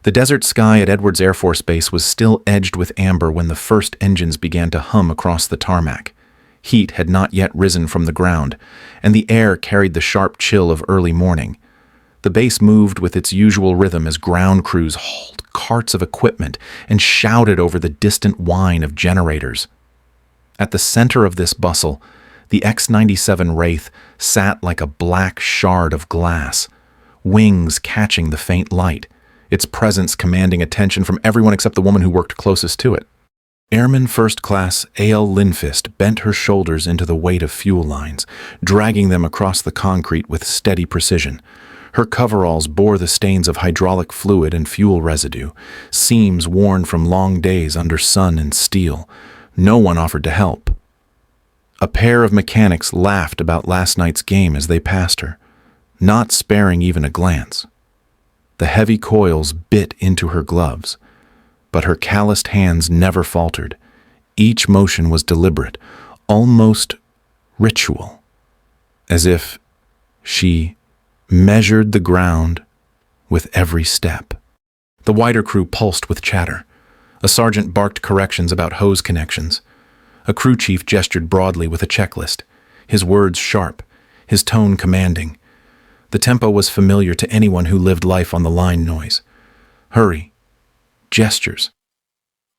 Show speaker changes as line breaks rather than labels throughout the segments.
The desert sky at Edwards Air Force Base was still edged with amber when the first engines began to hum across the tarmac. Heat had not yet risen from the ground, and the air carried the sharp chill of early morning. The base moved with its usual rhythm as ground crews hauled carts of equipment and shouted over the distant whine of generators. At the center of this bustle, the X-97 Wraith sat like a black shard of glass, wings catching the faint light, its presence commanding attention from everyone except the woman who worked closest to it. Airman First Class A.L. Lindfist bent her shoulders into the weight of fuel lines, dragging them across the concrete with steady precision. Her coveralls bore the stains of hydraulic fluid and fuel residue, seams worn from long days under sun and steel. No one offered to help. A pair of mechanics laughed about last night's game as they passed her, not sparing even a glance. The heavy coils bit into her gloves, but her calloused hands never faltered. Each motion was deliberate, almost ritual, as if she measured the ground with every step. The wider crew pulsed with chatter. A sergeant barked corrections about hose connections. A crew chief gestured broadly with a checklist, his words sharp, his tone commanding. The tempo was familiar to anyone who lived life on the line noise. Hurry, gestures,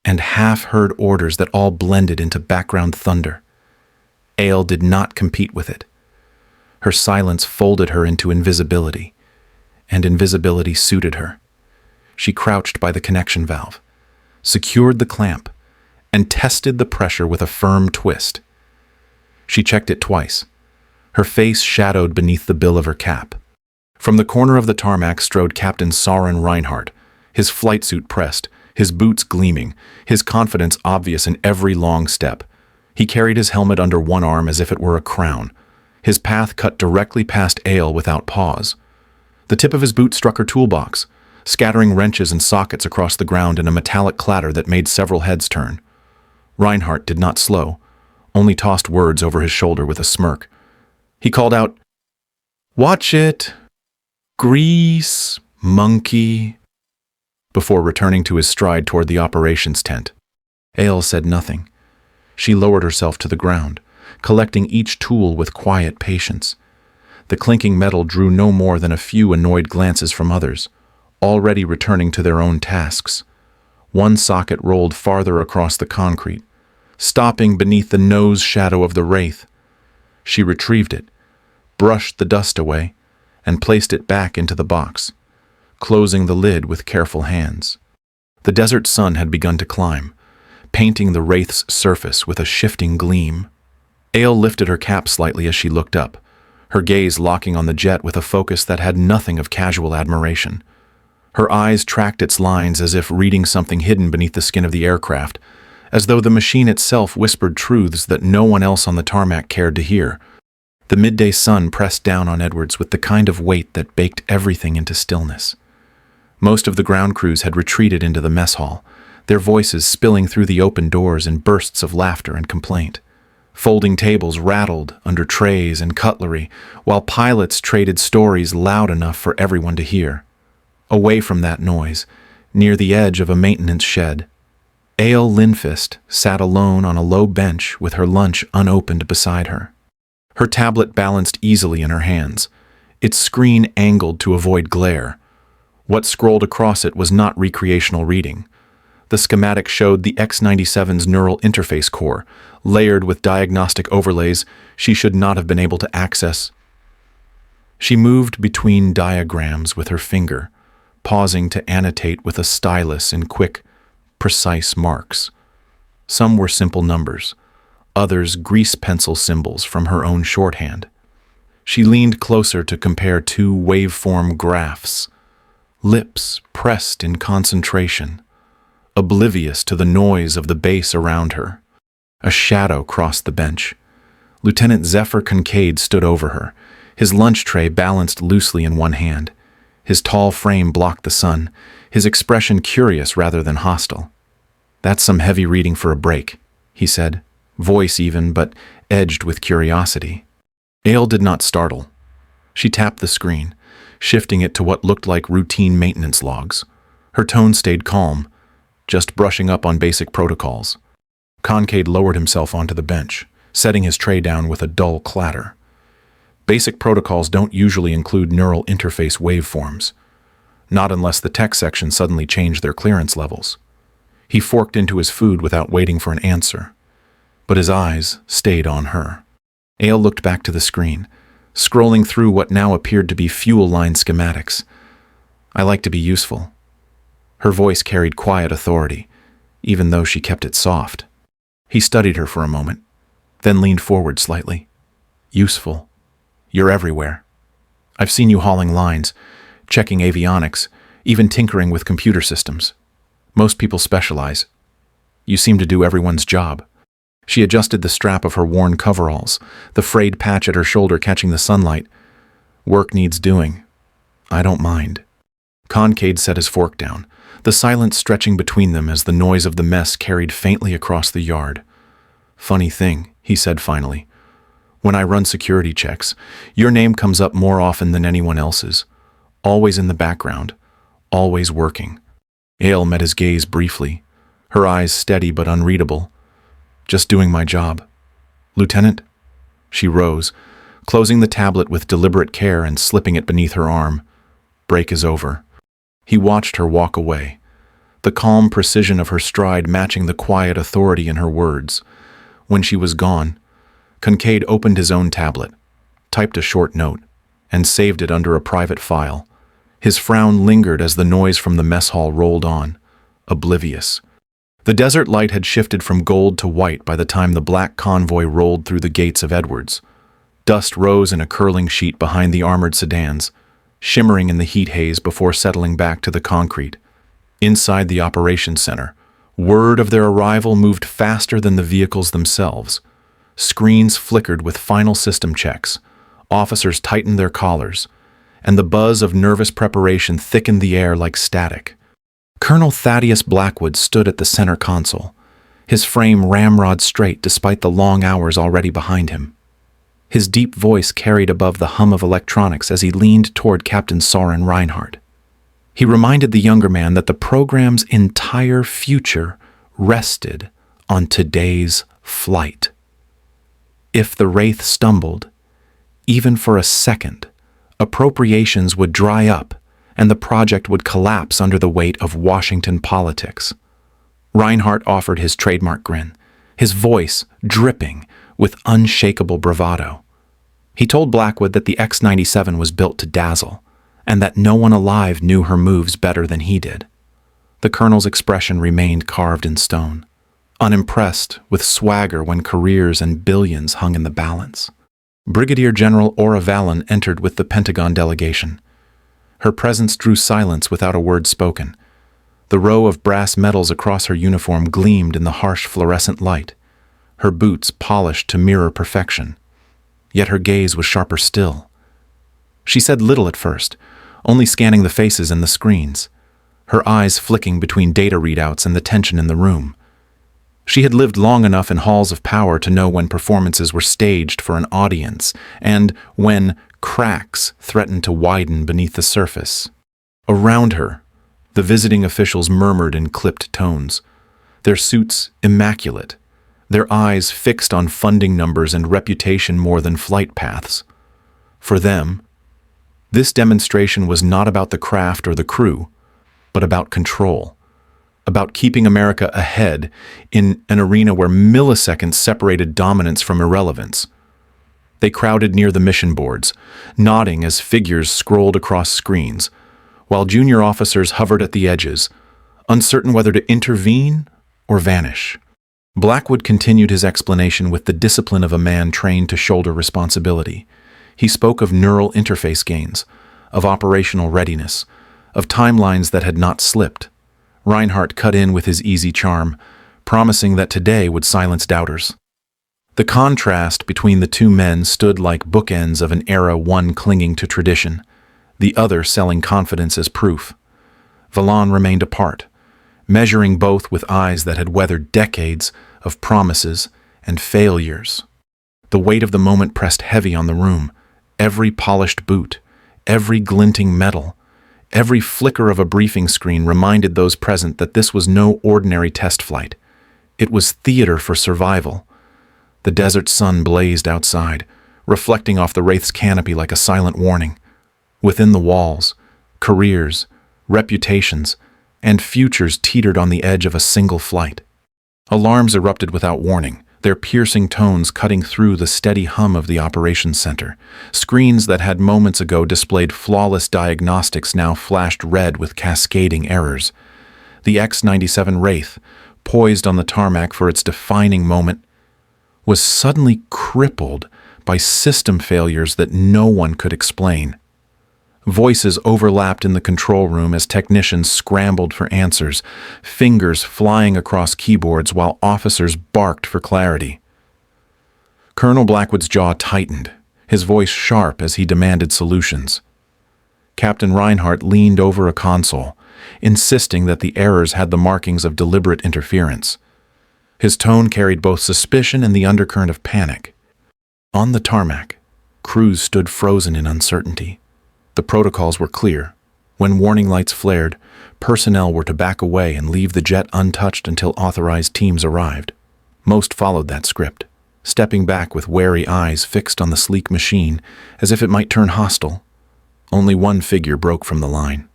and half-heard orders that all blended into background thunder. Ale did not compete with it. Her silence folded her into invisibility, and invisibility suited her. She crouched by the connection valve, secured the clamp, and tested the pressure with a firm twist. She checked it twice, her face shadowed beneath the bill of her cap. From the corner of the tarmac strode Captain Soren Reinhardt, his flight suit pressed, his boots gleaming, his confidence obvious in every long step. He carried his helmet under one arm as if it were a crown. His path cut directly past Ale without pause. The tip of his boot struck her toolbox, scattering wrenches and sockets across the ground in a metallic clatter that made several heads turn. Reinhardt did not slow, only tossed words over his shoulder with a smirk. He called out, "Watch it! Grease, monkey," before returning to his stride toward the operations tent. Ale said nothing. She lowered herself to the ground, collecting each tool with quiet patience. The clinking metal drew no more than a few annoyed glances from others, already returning to their own tasks. One socket rolled farther across the concrete, stopping beneath the nose shadow of the Wraith. She retrieved it, brushed the dust away, and placed it back into the box, closing the lid with careful hands. The desert sun had begun to climb, painting the Wraith's surface with a shifting gleam. Ale lifted her cap slightly as she looked up, her gaze locking on the jet with a focus that had nothing of casual admiration. Her eyes tracked its lines as if reading something hidden beneath the skin of the aircraft, as though the machine itself whispered truths that no one else on the tarmac cared to hear. The midday sun pressed down on Edwards with the kind of weight that baked everything into stillness. Most of the ground crews had retreated into the mess hall, their voices spilling through the open doors in bursts of laughter and complaint. Folding tables rattled under trays and cutlery, while pilots traded stories loud enough for everyone to hear. Away from that noise, near the edge of a maintenance shed, Ale Lindfist sat alone on a low bench with her lunch unopened beside her. Her tablet balanced easily in her hands, its screen angled to avoid glare. What scrolled across it was not recreational reading. The schematic showed the X-97's neural interface core, layered with diagnostic overlays she should not have been able to access. She moved between diagrams with her finger, pausing to annotate with a stylus in quick, precise marks. Some were simple numbers, others grease pencil symbols from her own shorthand. She leaned closer to compare two waveform graphs, lips pressed in concentration, oblivious to the noise of the base around her. A shadow crossed the bench. Lieutenant Zephyr Kincaid stood over her, his lunch tray balanced loosely in one hand. His tall frame blocked the sun, his expression curious rather than hostile. "That's some heavy reading for a break," he said, voice even, but edged with curiosity. Ale did not startle. She tapped the screen, shifting it to what looked like routine maintenance logs. Her tone stayed calm, just brushing up on basic protocols. Kincaid lowered himself onto the bench, setting his tray down with a dull clatter. Basic protocols don't usually include neural interface waveforms, not unless the tech section suddenly changed their clearance levels. He forked into his food without waiting for an answer, but his eyes stayed on her. Ale looked back to the screen, scrolling through what now appeared to be fuel line schematics. "I like to be useful." Her voice carried quiet authority, even though she kept it soft. He studied her for a moment, then leaned forward slightly. "Useful. You're everywhere. I've seen you hauling lines, checking avionics, even tinkering with computer systems. Most people specialize. You seem to do everyone's job." She adjusted the strap of her worn coveralls, the frayed patch at her shoulder catching the sunlight. "Work needs doing. I don't mind." Kincaid set his fork down, the silence stretching between them as the noise of the mess carried faintly across the yard. "Funny thing," he said finally. "When I run security checks, your name comes up more often than anyone else's. Always in the background, always working." Ale met his gaze briefly, her eyes steady but unreadable. "Just doing my job. Lieutenant?" She rose, closing the tablet with deliberate care and slipping it beneath her arm. "Break is over." He watched her walk away, the calm precision of her stride matching the quiet authority in her words. When she was gone, Kincaid opened his own tablet, typed a short note, and saved it under a private file. His frown lingered as the noise from the mess hall rolled on, oblivious. The desert light had shifted from gold to white by the time the black convoy rolled through the gates of Edwards. Dust rose in a curling sheet behind the armored sedans, shimmering in the heat haze before settling back to the concrete. Inside the operations center, word of their arrival moved faster than the vehicles themselves. Screens flickered with final system checks, officers tightened their collars, and the buzz of nervous preparation thickened the air like static. Colonel Thaddeus Blackwood stood at the center console, his frame ramrod straight despite the long hours already behind him. His deep voice carried above the hum of electronics as he leaned toward Captain Soren Reinhardt. He reminded the younger man that the program's entire future rested on today's flight. If the Wraith stumbled, even for a second, appropriations would dry up and the project would collapse under the weight of Washington politics. Reinhardt offered his trademark grin, his voice dripping with unshakable bravado. He told Blackwood that the X-97 was built to dazzle, and that no one alive knew her moves better than he did. The colonel's expression remained carved in stone, unimpressed with swagger when careers and billions hung in the balance. Brigadier General Ora Vallon entered with the Pentagon delegation. Her presence drew silence without a word spoken. The row of brass medals across her uniform gleamed in the harsh fluorescent light, her boots polished to mirror perfection. Yet her gaze was sharper still. She said little at first, only scanning the faces and the screens, her eyes flicking between data readouts and the tension in the room. She had lived long enough in halls of power to know when performances were staged for an audience and when cracks threatened to widen beneath the surface. Around her, the visiting officials murmured in clipped tones, their suits immaculate, their eyes fixed on funding numbers and reputation more than flight paths. For them, this demonstration was not about the craft or the crew, but about control, about keeping America ahead in an arena where milliseconds separated dominance from irrelevance. They crowded near the mission boards, nodding as figures scrolled across screens, while junior officers hovered at the edges, uncertain whether to intervene or vanish. Blackwood continued his explanation with the discipline of a man trained to shoulder responsibility. He spoke of neural interface gains, of operational readiness, of timelines that had not slipped. Reinhardt cut in with his easy charm, promising that today would silence doubters. The contrast between the two men stood like bookends of an era, one clinging to tradition, the other selling confidence as proof. Vallon remained apart, measuring both with eyes that had weathered decades of promises and failures. The weight of the moment pressed heavy on the room, every polished boot, every glinting medal, Every flicker of a briefing screen reminded those present that this was no ordinary test flight. It was theater for survival. The desert sun blazed outside, reflecting off the Wraith's canopy like a silent warning. Within the walls, careers, reputations, and futures teetered on the edge of a single flight. Alarms erupted without warning, their piercing tones cutting through the steady hum of the operations center. Screens that had moments ago displayed flawless diagnostics now flashed red with cascading errors. The X-97 Wraith, poised on the tarmac for its defining moment, was suddenly crippled by system failures that no one could explain. Voices overlapped in the control room as technicians scrambled for answers, fingers flying across keyboards while officers barked for clarity. Colonel Blackwood's jaw tightened, his voice sharp as he demanded solutions. Captain Reinhardt leaned over a console, insisting that the errors had the markings of deliberate interference. His tone carried both suspicion and the undercurrent of panic. On the tarmac, crews stood frozen in uncertainty. The protocols were clear. When warning lights flared, personnel were to back away and leave the jet untouched until authorized teams arrived. Most followed that script, stepping back with wary eyes fixed on the sleek machine as if it might turn hostile. Only one figure broke from the line.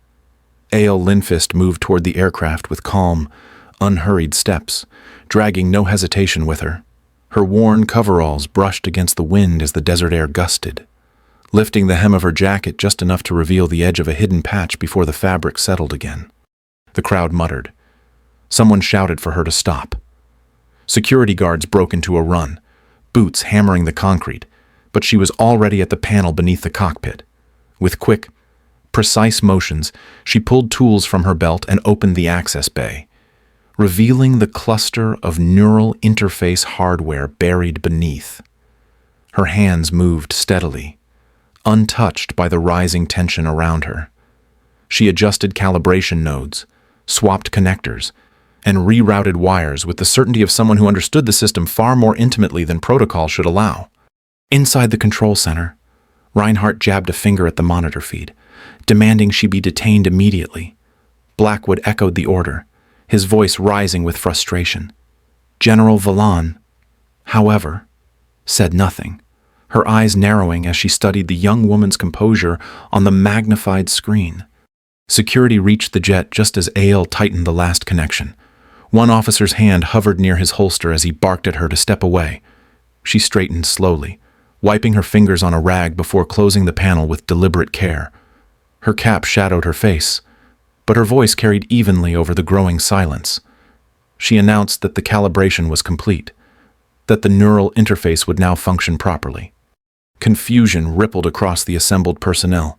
Ael Lindfist moved toward the aircraft with calm, unhurried steps, dragging no hesitation with her. Her worn coveralls brushed against the wind as the desert air gusted, lifting the hem of her jacket just enough to reveal the edge of a hidden patch before the fabric settled again. The crowd muttered. Someone shouted for her to stop. Security guards broke into a run, boots hammering the concrete, but she was already at the panel beneath the cockpit. With quick, precise motions, she pulled tools from her belt and opened the access bay, revealing the cluster of neural interface hardware buried beneath. Her hands moved steadily, untouched by the rising tension around her. She adjusted calibration nodes, swapped connectors, and rerouted wires with the certainty of someone who understood the system far more intimately than protocol should allow. Inside the control center, Reinhardt jabbed a finger at the monitor feed, demanding she be detained immediately. Blackwood echoed the order, his voice rising with frustration. General Valon, however, said nothing, her eyes narrowing as she studied the young woman's composure on the magnified screen. Security reached the jet just as Ael tightened the last connection. One officer's hand hovered near his holster as he barked at her to step away. She straightened slowly, wiping her fingers on a rag before closing the panel with deliberate care. Her cap shadowed her face, but her voice carried evenly over the growing silence. She announced that the calibration was complete, that the neural interface would now function properly. Confusion rippled across the assembled personnel.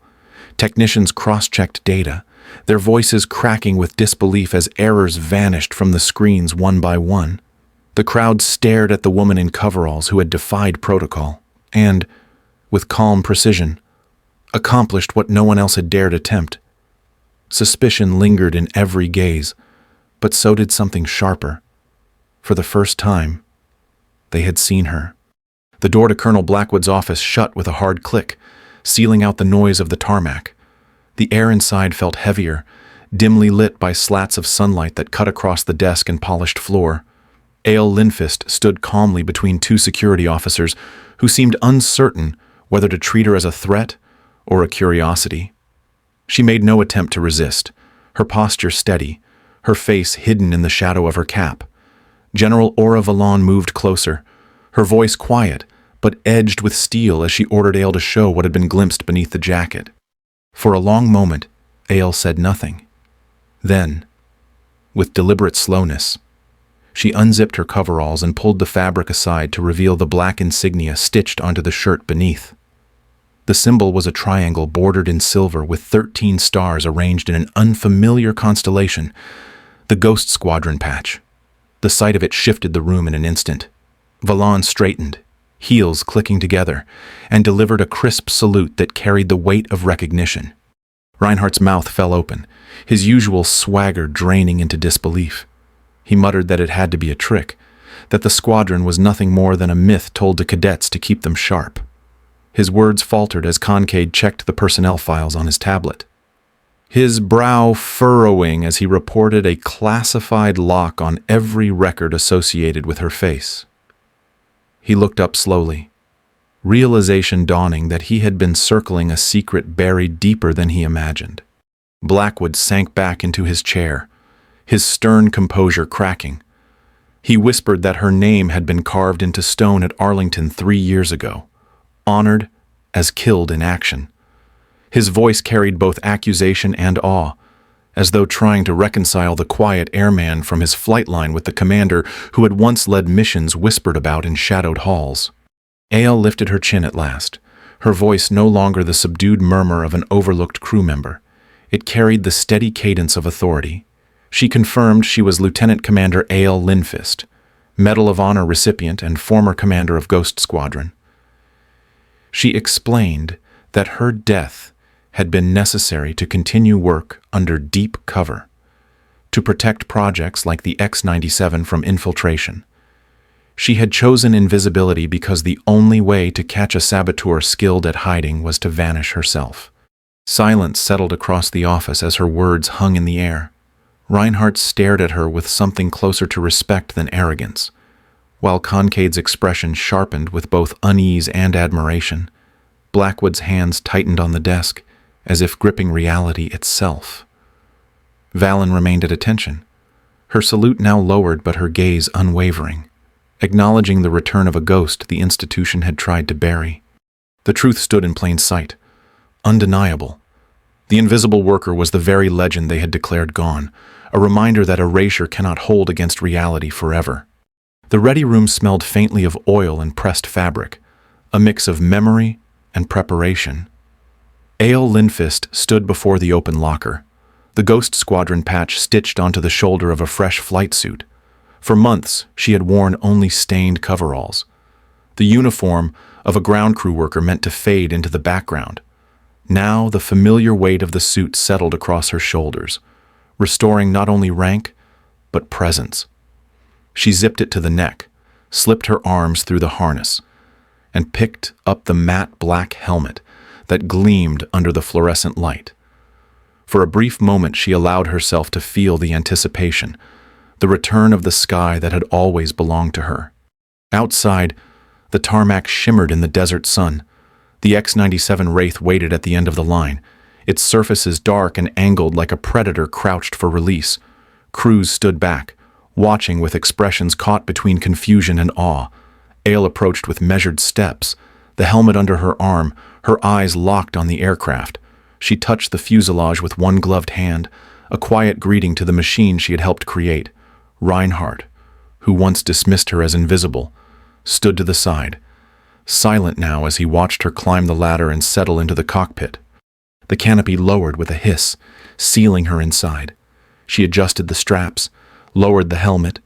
Technicians cross-checked data, their voices cracking with disbelief as errors vanished from the screens one by one. The crowd stared at the woman in coveralls who had defied protocol and, with calm precision, accomplished what no one else had dared attempt. Suspicion lingered in every gaze, but so did something sharper. For the first time, they had seen her. The door to Colonel Blackwood's office shut with a hard click, sealing out the noise of the tarmac. The air inside felt heavier, dimly lit by slats of sunlight that cut across the desk and polished floor. Ael Lindfist stood calmly between two security officers who seemed uncertain whether to treat her as a threat or a curiosity. She made no attempt to resist, her posture steady, her face hidden in the shadow of her cap. General Aura Valon moved closer, her voice quiet, but edged with steel as she ordered Ael to show what had been glimpsed beneath the jacket. For a long moment, Ael said nothing. Then, with deliberate slowness, she unzipped her coveralls and pulled the fabric aside to reveal the black insignia stitched onto the shirt beneath. The symbol was a triangle bordered in silver with 13 stars arranged in an unfamiliar constellation, the Ghost Squadron patch. The sight of it shifted the room in an instant. Valon straightened, heels clicking together, and delivered a crisp salute that carried the weight of recognition. Reinhardt's mouth fell open, his usual swagger draining into disbelief. He muttered that it had to be a trick, that the squadron was nothing more than a myth told to cadets to keep them sharp. His words faltered as Concade checked the personnel files on his tablet. his brow furrowing as he reported a classified lock on every record associated with her face. He looked up slowly, realization dawning that he had been circling a secret buried deeper than he imagined. Blackwood sank back into his chair, his stern composure cracking. He whispered that her name had been carved into stone at Arlington 3 years ago, honored as killed in action. His voice carried both accusation and awe, as though trying to reconcile the quiet airman from his flight line with the commander who had once led missions whispered about in shadowed halls. Aile lifted her chin at last, her voice no longer the subdued murmur of an overlooked crew member. It carried the steady cadence of authority. She confirmed she was Lieutenant Commander Aile Linfist, Medal of Honor recipient and former commander of Ghost Squadron. She explained that her death had been necessary to continue work under deep cover, to protect projects like the X-97 from infiltration. She had chosen invisibility because the only way to catch a saboteur skilled at hiding was to vanish herself. Silence settled across the office as her words hung in the air. Reinhardt stared at her with something closer to respect than arrogance, while Concade's expression sharpened with both unease and admiration. Blackwood's hands tightened on the desk, as if gripping reality itself. Valen remained at attention, her salute now lowered but her gaze unwavering, acknowledging the return of a ghost the institution had tried to bury. The truth stood in plain sight, undeniable. The invisible worker was the very legend they had declared gone, a reminder that erasure cannot hold against reality forever. The ready room smelled faintly of oil and pressed fabric, a mix of memory and preparation. Aile Linfist stood before the open locker, the Ghost Squadron patch stitched onto the shoulder of a fresh flight suit. For months, she had worn only stained coveralls, the uniform of a ground crew worker meant to fade into the background. Now the familiar weight of the suit settled across her shoulders, restoring not only rank, but presence. She zipped it to the neck, slipped her arms through the harness, and picked up the matte black helmet that gleamed under the fluorescent light. For a brief moment she allowed herself to feel the anticipation, the return of the sky that had always belonged to her. Outside, the tarmac shimmered in the desert sun. The X-97 Wraith waited at the end of the line, its surfaces dark and angled like a predator crouched for release. Crews stood back, watching with expressions caught between confusion and awe. Aile approached with measured steps, the helmet under her arm, her eyes locked on the aircraft. She touched the fuselage with one gloved hand, a quiet greeting to the machine she had helped create. Reinhardt, who once dismissed her as invisible, stood to the side, silent now as he watched her climb the ladder and settle into the cockpit. The canopy lowered with a hiss, sealing her inside. She adjusted the straps, lowered the helmet,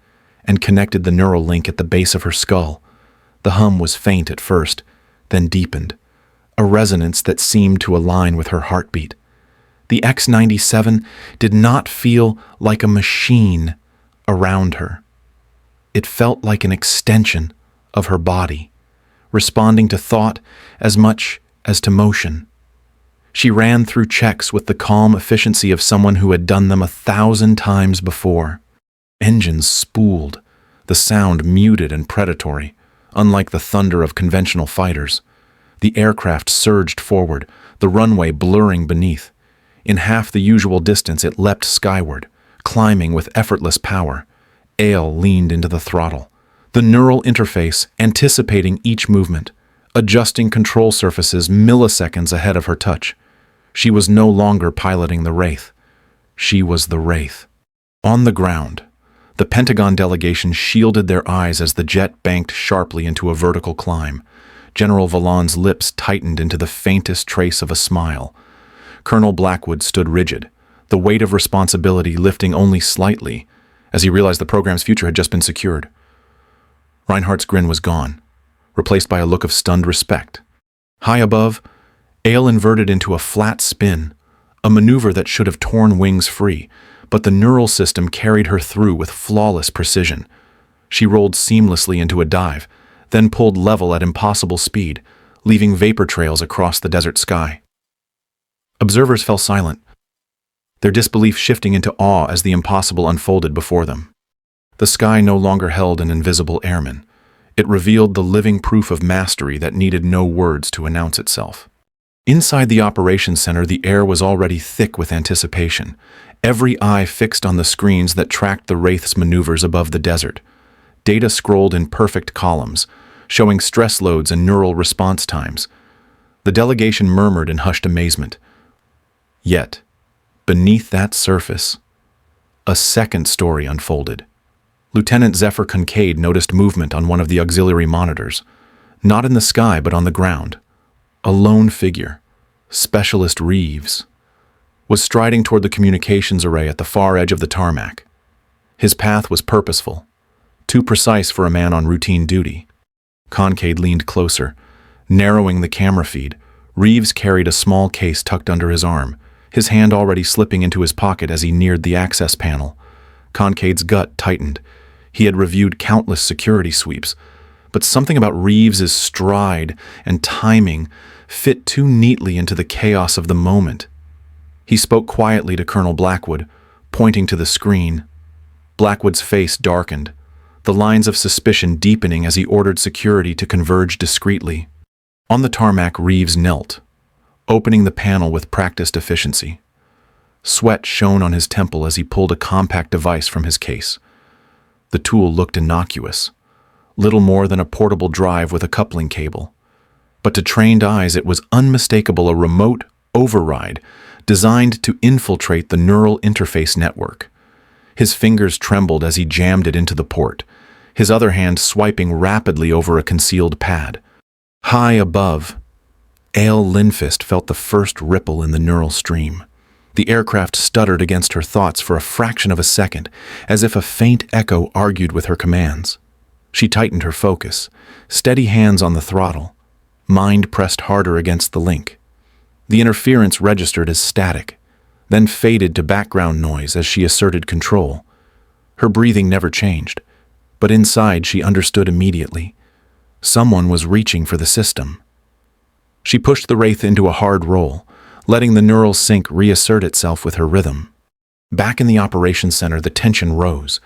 and connected the neural link at the base of her skull. The hum was faint at first, then deepened, a resonance that seemed to align with her heartbeat. The X-97 did not feel like a machine around her. It felt like an extension of her body, responding to thought as much as to motion. She ran through checks with the calm efficiency of someone who had done them 1,000 times before. Engines spooled, the sound muted and predatory, unlike the thunder of conventional fighters. The aircraft surged forward, the runway blurring beneath. In half the usual distance it leapt skyward, climbing with effortless power. Aile leaned into the throttle, the neural interface anticipating each movement, adjusting control surfaces milliseconds ahead of her touch. She was no longer piloting the Wraith. She was the Wraith. On the ground, the Pentagon delegation shielded their eyes as the jet banked sharply into a vertical climb. General Valon's lips tightened into the faintest trace of a smile. Colonel Blackwood stood rigid, the weight of responsibility lifting only slightly as he realized the program's future had just been secured. Reinhardt's grin was gone, replaced by a look of stunned respect. High above, Aile inverted into a flat spin, a maneuver that should have torn wings free, but the neural system carried her through with flawless precision. She rolled seamlessly into a dive, then pulled level at impossible speed, leaving vapor trails across the desert sky. Observers fell silent, their disbelief shifting into awe as the impossible unfolded before them. The sky no longer held an invisible airman. It revealed the living proof of mastery that needed no words to announce itself. Inside the operations center, the air was already thick with anticipation, every eye fixed on the screens that tracked the Wraith's maneuvers above the desert. Data scrolled in perfect columns, showing stress loads and neural response times. The delegation murmured in hushed amazement. Yet, beneath that surface, a second story unfolded. Lieutenant Zephyr Kincaid noticed movement on one of the auxiliary monitors, not in the sky but on the ground. A lone figure, Specialist Reeves, was striding toward the communications array at the far edge of the tarmac. His path was purposeful, too precise for a man on routine duty. Kincaid leaned closer, narrowing the camera feed. Reeves carried a small case tucked under his arm, his hand already slipping into his pocket as he neared the access panel. Kincaid's gut tightened. He had reviewed countless security sweeps, but something about Reeves's stride and timing fit too neatly into the chaos of the moment. He spoke quietly to Colonel Blackwood, pointing to the screen. Blackwood's face darkened, the lines of suspicion deepening as he ordered security to converge discreetly. On the tarmac, Reeves knelt, opening the panel with practiced efficiency. Sweat shone on his temple as he pulled a compact device from his case. The tool looked innocuous, little more than a portable drive with a coupling cable. But to trained eyes, it was unmistakable, a remote override designed to infiltrate the neural interface network. His fingers trembled as he jammed it into the port, his other hand swiping rapidly over a concealed pad. High above, Aile Lindfist felt the first ripple in the neural stream. The aircraft stuttered against her thoughts for a fraction of a second, as if a faint echo argued with her commands. She tightened her focus, steady hands on the throttle, mind pressed harder against the link. The interference registered as static, then faded to background noise as she asserted control. Her breathing never changed, but inside she understood immediately. Someone was reaching for the system. She pushed the Wraith into a hard roll, letting the neural sync reassert itself with her rhythm. Back in the operations center, the tension rose.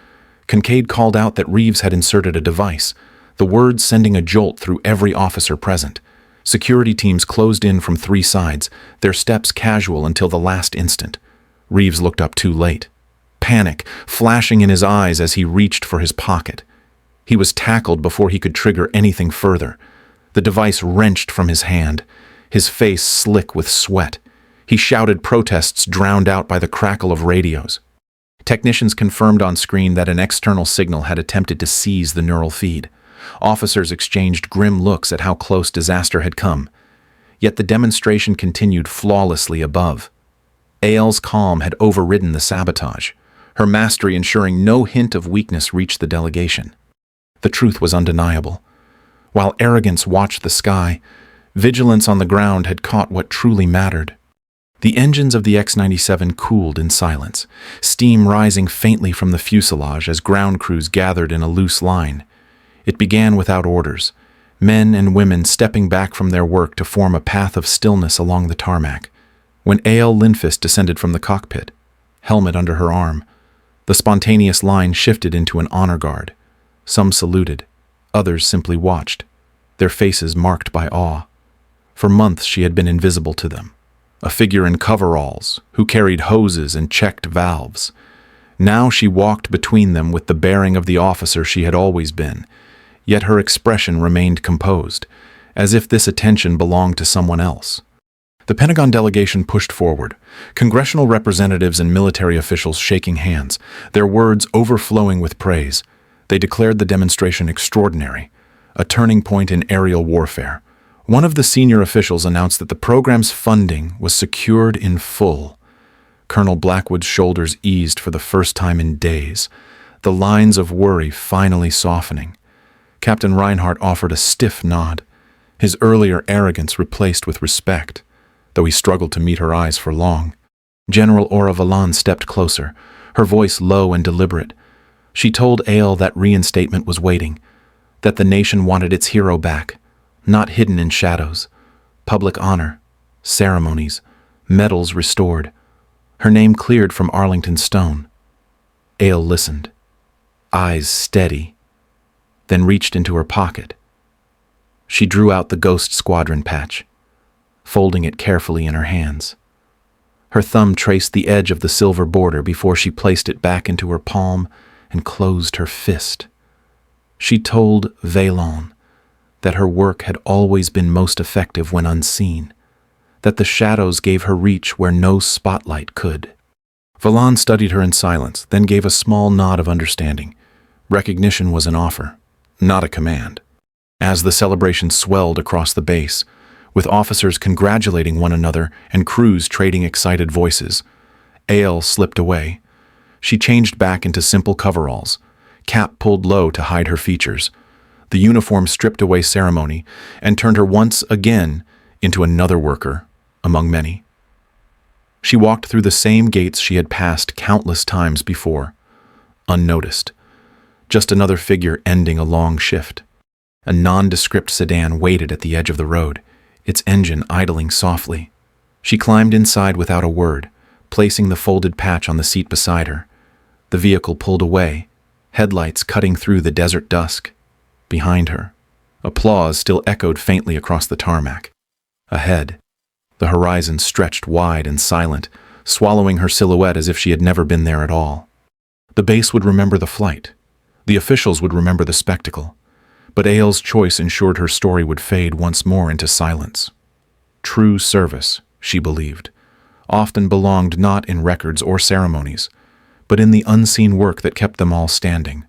Kincaid called out that Reeves had inserted a device, the words sending a jolt through every officer present. Security teams closed in from three sides, their steps casual until the last instant. Reeves looked up too late, panic flashing in his eyes as he reached for his pocket. He was tackled before he could trigger anything further. The device wrenched from his hand, his face slick with sweat. He shouted protests drowned out by the crackle of radios. Technicians confirmed on screen that an external signal had attempted to seize the neural feed. Officers exchanged grim looks at how close disaster had come. Yet the demonstration continued flawlessly above. Aile's calm had overridden the sabotage, her mastery ensuring no hint of weakness reached the delegation. The truth was undeniable. While arrogance watched the sky, vigilance on the ground had caught what truly mattered. The engines of the X-97 cooled in silence, steam rising faintly from the fuselage as ground crews gathered in a loose line. It began without orders, men and women stepping back from their work to form a path of stillness along the tarmac. When Aile Lindfist descended from the cockpit, helmet under her arm, the spontaneous line shifted into an honor guard. Some saluted, others simply watched, their faces marked by awe. For months she had been invisible to them, a figure in coveralls who carried hoses and checked valves. Now she walked between them with the bearing of the officer she had always been, yet her expression remained composed, as if this attention belonged to someone else. The Pentagon delegation pushed forward, congressional representatives and military officials shaking hands, their words overflowing with praise. They declared the demonstration extraordinary, a turning point in aerial warfare. One of the senior officials announced that the program's funding was secured in full. Colonel Blackwood's shoulders eased for the first time in days, the lines of worry finally softening. Captain Reinhardt offered a stiff nod, his earlier arrogance replaced with respect, though he struggled to meet her eyes for long. General Aura Valan stepped closer, her voice low and deliberate. She told Aile that reinstatement was waiting, that the nation wanted its hero back, not hidden in shadows. Public honor, ceremonies, medals restored. Her name cleared from Arlington Stone. Ale listened, eyes steady, then reached into her pocket. She drew out the Ghost Squadron patch, folding it carefully in her hands. Her thumb traced the edge of the silver border before she placed it back into her palm and closed her fist. She told Valon that her work had always been most effective when unseen, that the shadows gave her reach where no spotlight could. Valon studied her in silence, then gave a small nod of understanding. Recognition was an offer, not a command. As the celebration swelled across the base, with officers congratulating one another and crews trading excited voices, Ale slipped away. She changed back into simple coveralls, cap pulled low to hide her features. The uniform stripped away ceremony and turned her once again into another worker among many. She walked through the same gates she had passed countless times before, unnoticed. Just another figure ending a long shift. A nondescript sedan waited at the edge of the road, its engine idling softly. She climbed inside without a word, placing the folded patch on the seat beside her. The vehicle pulled away, headlights cutting through the desert dusk. Behind her, applause still echoed faintly across the tarmac. Ahead, the horizon stretched wide and silent, swallowing her silhouette as if she had never been there at all. The base would remember the flight. The officials would remember the spectacle. But Ale's choice ensured her story would fade once more into silence. True service, she believed, often belonged not in records or ceremonies, but in the unseen work that kept them all standing.